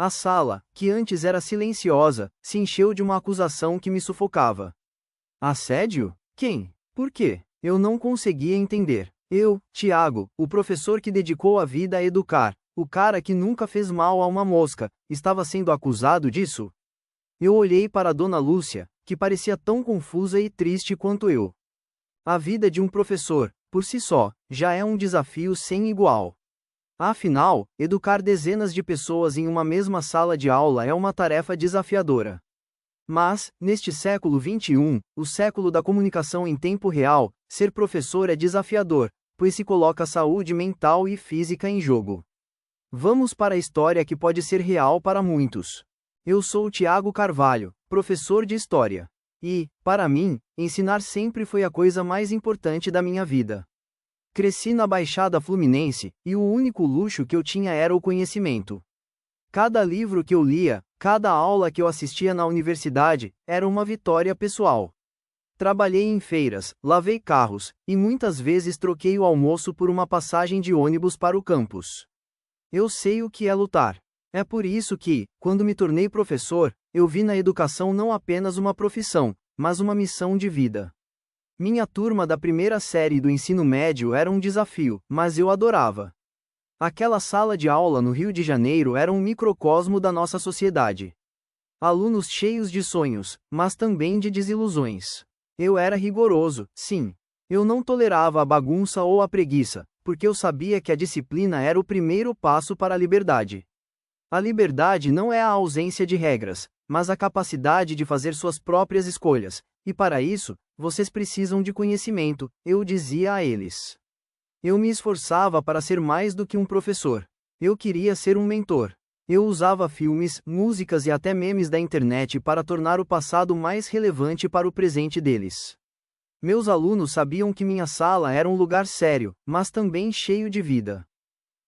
A sala, que antes era silenciosa, se encheu de uma acusação que me sufocava. Assédio? Quem? Por quê? Eu não conseguia entender. Eu, Tiago, o professor que dedicou a vida a educar, o cara que nunca fez mal a uma mosca, estava sendo acusado disso? Eu olhei para Dona Lúcia, que parecia tão confusa e triste quanto eu. A vida de um professor, por si só, já é um desafio sem igual. Afinal, educar dezenas de pessoas em uma mesma sala de aula é uma tarefa desafiadora. Mas, neste século XXI, o século da comunicação em tempo real, ser professor é desafiador, pois se coloca a saúde mental e física em jogo. Vamos para a história que pode ser real para muitos. Eu sou Tiago Carvalho, professor de História. E, para mim, ensinar sempre foi a coisa mais importante da minha vida. Cresci na Baixada Fluminense, e o único luxo que eu tinha era o conhecimento. Cada livro que eu lia, cada aula que eu assistia na universidade, era uma vitória pessoal. Trabalhei em feiras, lavei carros, e muitas vezes troquei o almoço por uma passagem de ônibus para o campus. Eu sei o que é lutar. É por isso que, quando me tornei professor, eu vi na educação não apenas uma profissão, mas uma missão de vida. Minha turma da primeira série do ensino médio era um desafio, mas eu adorava. Aquela sala de aula no Rio de Janeiro era um microcosmo da nossa sociedade. Alunos cheios de sonhos, mas também de desilusões. Eu era rigoroso, sim. Eu não tolerava a bagunça ou a preguiça, porque eu sabia que a disciplina era o primeiro passo para a liberdade. A liberdade não é a ausência de regras, mas a capacidade de fazer suas próprias escolhas, e para isso, vocês precisam de conhecimento, eu dizia a eles. Eu me esforçava para ser mais do que um professor. Eu queria ser um mentor. Eu usava filmes, músicas e até memes da internet para tornar o passado mais relevante para o presente deles. Meus alunos sabiam que minha sala era um lugar sério, mas também cheio de vida.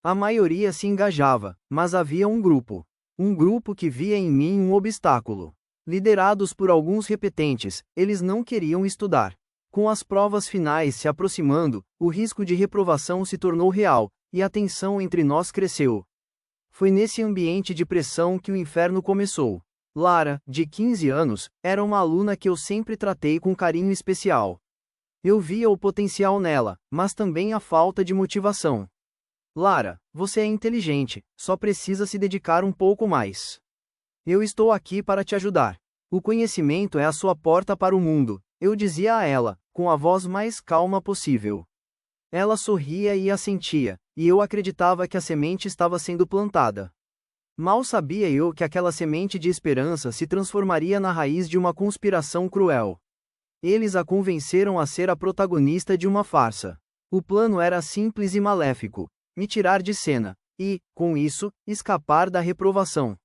A maioria se engajava, mas havia um grupo. Um grupo que via em mim um obstáculo. Liderados por alguns repetentes, eles não queriam estudar. Com as provas finais se aproximando, o risco de reprovação se tornou real, e a tensão entre nós cresceu. Foi nesse ambiente de pressão que o inferno começou. Lara, de 15 anos, era uma aluna que eu sempre tratei com carinho especial. Eu via o potencial nela, mas também a falta de motivação. Lara, você é inteligente, só precisa se dedicar um pouco mais. Eu estou aqui para te ajudar. O conhecimento é a sua porta para o mundo, eu dizia a ela, com a voz mais calma possível. Ela sorria e assentia, e eu acreditava que a semente estava sendo plantada. Mal sabia eu que aquela semente de esperança se transformaria na raiz de uma conspiração cruel. Eles a convenceram a ser a protagonista de uma farsa. O plano era simples e maléfico: me tirar de cena, e, com isso, escapar da reprovação.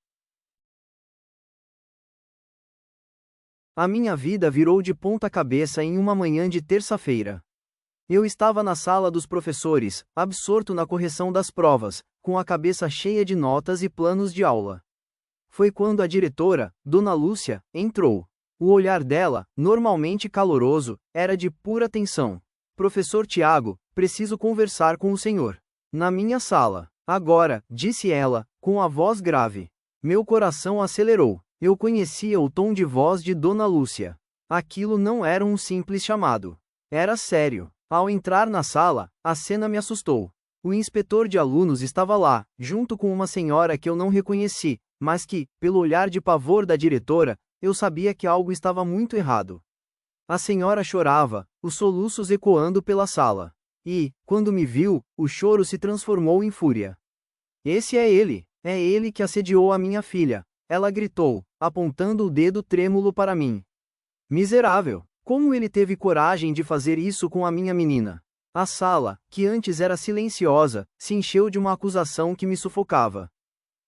A minha vida virou de ponta cabeça em uma manhã de terça-feira. Eu estava na sala dos professores, absorto na correção das provas, com a cabeça cheia de notas e planos de aula. Foi quando a diretora, Dona Lúcia, entrou. O olhar dela, normalmente caloroso, era de pura tensão. Professor Tiago, preciso conversar com o senhor. Na minha sala. Agora, disse ela, com a voz grave. Meu coração acelerou. Eu conhecia o tom de voz de Dona Lúcia. Aquilo não era um simples chamado. Era sério. Ao entrar na sala, a cena me assustou. O inspetor de alunos estava lá, junto com uma senhora que eu não reconheci, mas que, pelo olhar de pavor da diretora, eu sabia que algo estava muito errado. A senhora chorava, os soluços ecoando pela sala. E, quando me viu, o choro se transformou em fúria. Esse é ele que assediou a minha filha, ela gritou, apontando o dedo trêmulo para mim. Miserável! Como ele teve coragem de fazer isso com a minha menina? A sala, que antes era silenciosa, se encheu de uma acusação que me sufocava.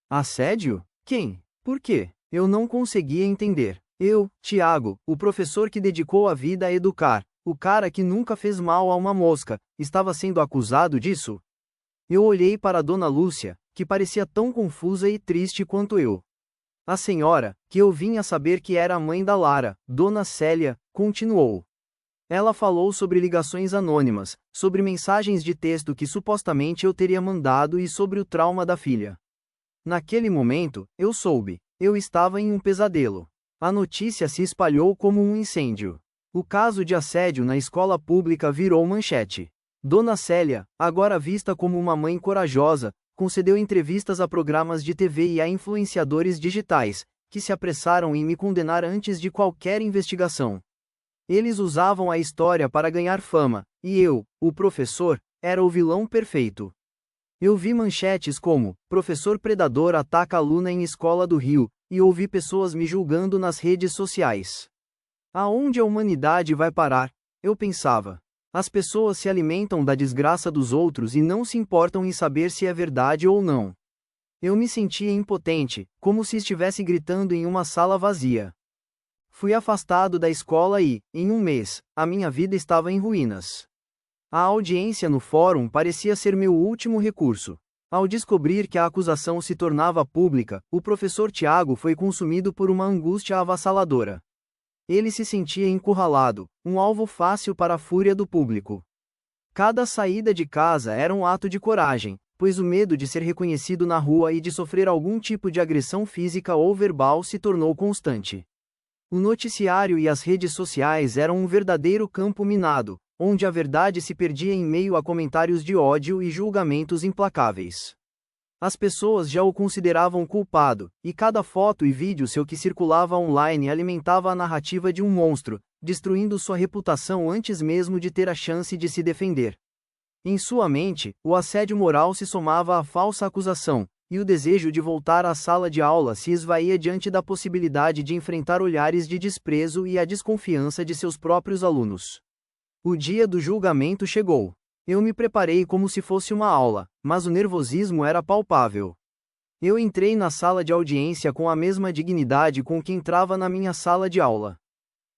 Assédio? Quem? Por quê? Eu não conseguia entender. Eu, Tiago, o professor que dedicou a vida a educar, o cara que nunca fez mal a uma mosca, estava sendo acusado disso? Eu olhei para Dona Lúcia, que parecia tão confusa e triste quanto eu. A senhora, que eu vim a saber que era a mãe da Lara, Dona Célia, continuou. Ela falou sobre ligações anônimas, sobre mensagens de texto que supostamente eu teria mandado e sobre o trauma da filha. Naquele momento, eu soube. Eu estava em um pesadelo. A notícia se espalhou como um incêndio. O caso de assédio na escola pública virou manchete. Dona Célia, agora vista como uma mãe corajosa, concedeu entrevistas a programas de TV e a influenciadores digitais, que se apressaram em me condenar antes de qualquer investigação. Eles usavam a história para ganhar fama, e eu, o professor, era o vilão perfeito. Eu vi manchetes como: professor predador ataca aluna em escola do Rio, e ouvi pessoas me julgando nas redes sociais. Aonde a humanidade vai parar? Eu pensava. As pessoas se alimentam da desgraça dos outros e não se importam em saber se é verdade ou não. Eu me sentia impotente, como se estivesse gritando em uma sala vazia. Fui afastado da escola e, em um mês, a minha vida estava em ruínas. A audiência no fórum parecia ser meu último recurso. Ao descobrir que a acusação se tornava pública, o professor Tiago foi consumido por uma angústia avassaladora. Ele se sentia encurralado, um alvo fácil para a fúria do público. Cada saída de casa era um ato de coragem, pois o medo de ser reconhecido na rua e de sofrer algum tipo de agressão física ou verbal se tornou constante. O noticiário e as redes sociais eram um verdadeiro campo minado, onde a verdade se perdia em meio a comentários de ódio e julgamentos implacáveis. As pessoas já o consideravam culpado, e cada foto e vídeo seu que circulava online alimentava a narrativa de um monstro, destruindo sua reputação antes mesmo de ter a chance de se defender. Em sua mente, o assédio moral se somava à falsa acusação, e o desejo de voltar à sala de aula se esvaía diante da possibilidade de enfrentar olhares de desprezo e a desconfiança de seus próprios alunos. O dia do julgamento chegou. Eu me preparei como se fosse uma aula, mas o nervosismo era palpável. Eu entrei na sala de audiência com a mesma dignidade com que entrava na minha sala de aula.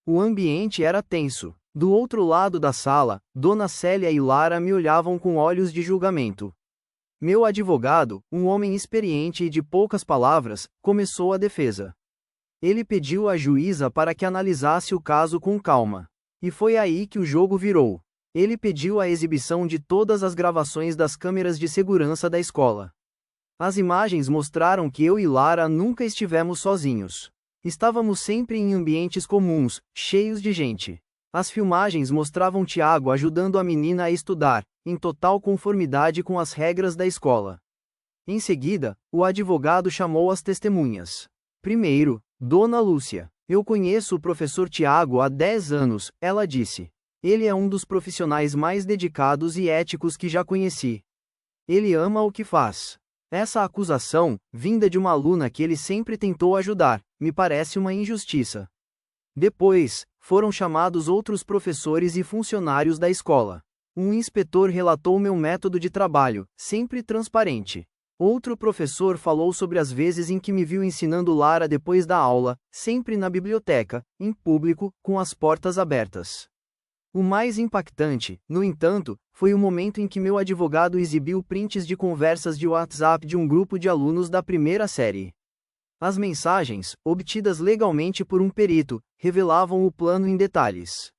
O ambiente era tenso. Do outro lado da sala, Dona Célia e Lara me olhavam com olhos de julgamento. Meu advogado, um homem experiente e de poucas palavras, começou a defesa. Ele pediu à juíza para que analisasse o caso com calma. E foi aí que o jogo virou. Ele pediu a exibição de todas as gravações das câmeras de segurança da escola. As imagens mostraram que eu e Lara nunca estivemos sozinhos. Estávamos sempre em ambientes comuns, cheios de gente. As filmagens mostravam Tiago ajudando a menina a estudar, em total conformidade com as regras da escola. Em seguida, o advogado chamou as testemunhas. Primeiro, Dona Lúcia. Eu conheço o professor Tiago há 10 anos, ela disse. Ele é um dos profissionais mais dedicados e éticos que já conheci. Ele ama o que faz. Essa acusação, vinda de uma aluna que ele sempre tentou ajudar, me parece uma injustiça. Depois, foram chamados outros professores e funcionários da escola. Um inspetor relatou meu método de trabalho, sempre transparente. Outro professor falou sobre as vezes em que me viu ensinando Lara depois da aula, sempre na biblioteca, em público, com as portas abertas. O mais impactante, no entanto, foi o momento em que meu advogado exibiu prints de conversas de WhatsApp de um grupo de alunos da primeira série. As mensagens, obtidas legalmente por um perito, revelavam o plano em detalhes.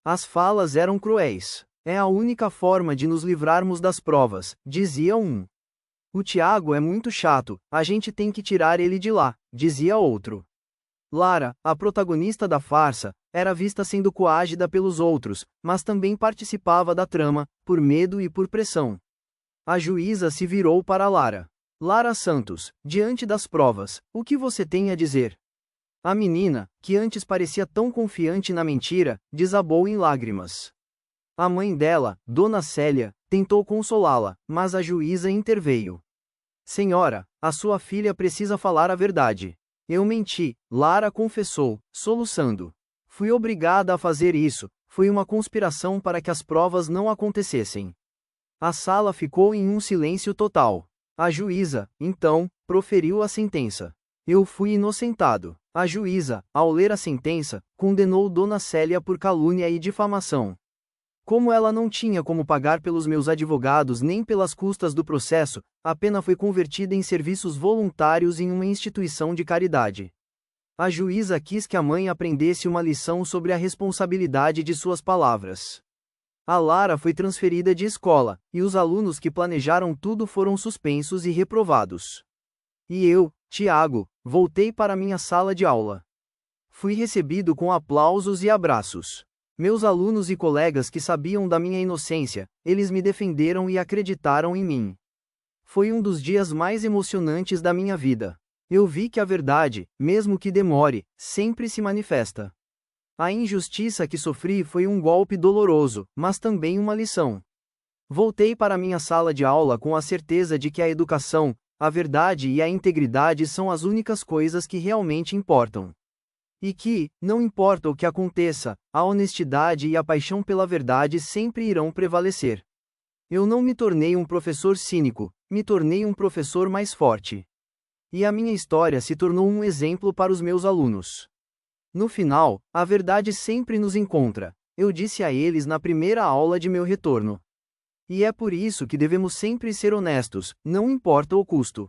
As falas eram cruéis. É a única forma de nos livrarmos das provas, dizia um. O Tiago é muito chato, a gente tem que tirar ele de lá, dizia outro. Lara, a protagonista da farsa, era vista sendo coagida pelos outros, mas também participava da trama, por medo e por pressão. A juíza se virou para Lara. Lara Santos, diante das provas, o que você tem a dizer? A menina, que antes parecia tão confiante na mentira, desabou em lágrimas. A mãe dela, Dona Célia, tentou consolá-la, mas a juíza interveio. Senhora, a sua filha precisa falar a verdade. Eu menti, Lara confessou, soluçando. Fui obrigada a fazer isso, foi uma conspiração para que as provas não acontecessem. A sala ficou em um silêncio total. A juíza, então, proferiu a sentença. Eu fui inocentado. A juíza, ao ler a sentença, condenou Dona Célia por calúnia e difamação. Como ela não tinha como pagar pelos meus advogados nem pelas custas do processo, a pena foi convertida em serviços voluntários em uma instituição de caridade. A juíza quis que a mãe aprendesse uma lição sobre a responsabilidade de suas palavras. A Lara foi transferida de escola, e os alunos que planejaram tudo foram suspensos e reprovados. E eu, Tiago, voltei para minha sala de aula. Fui recebido com aplausos e abraços. Meus alunos e colegas que sabiam da minha inocência, eles me defenderam e acreditaram em mim. Foi um dos dias mais emocionantes da minha vida. Eu vi que a verdade, mesmo que demore, sempre se manifesta. A injustiça que sofri foi um golpe doloroso, mas também uma lição. Voltei para minha sala de aula com a certeza de que a educação, a verdade e a integridade são as únicas coisas que realmente importam. E que, não importa o que aconteça, a honestidade e a paixão pela verdade sempre irão prevalecer. Eu não me tornei um professor cínico, me tornei um professor mais forte. E a minha história se tornou um exemplo para os meus alunos. No final, a verdade sempre nos encontra, eu disse a eles na primeira aula de meu retorno. E é por isso que devemos sempre ser honestos, não importa o custo.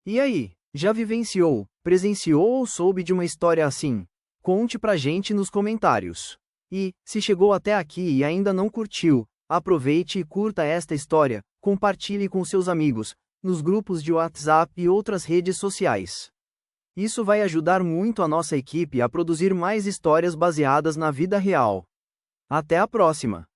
E aí, já vivenciou, presenciou ou soube de uma história assim? Conte pra gente nos comentários. E, se chegou até aqui e ainda não curtiu, aproveite e curta esta história, compartilhe com seus amigos, nos grupos de WhatsApp e outras redes sociais. Isso vai ajudar muito a nossa equipe a produzir mais histórias baseadas na vida real. Até a próxima!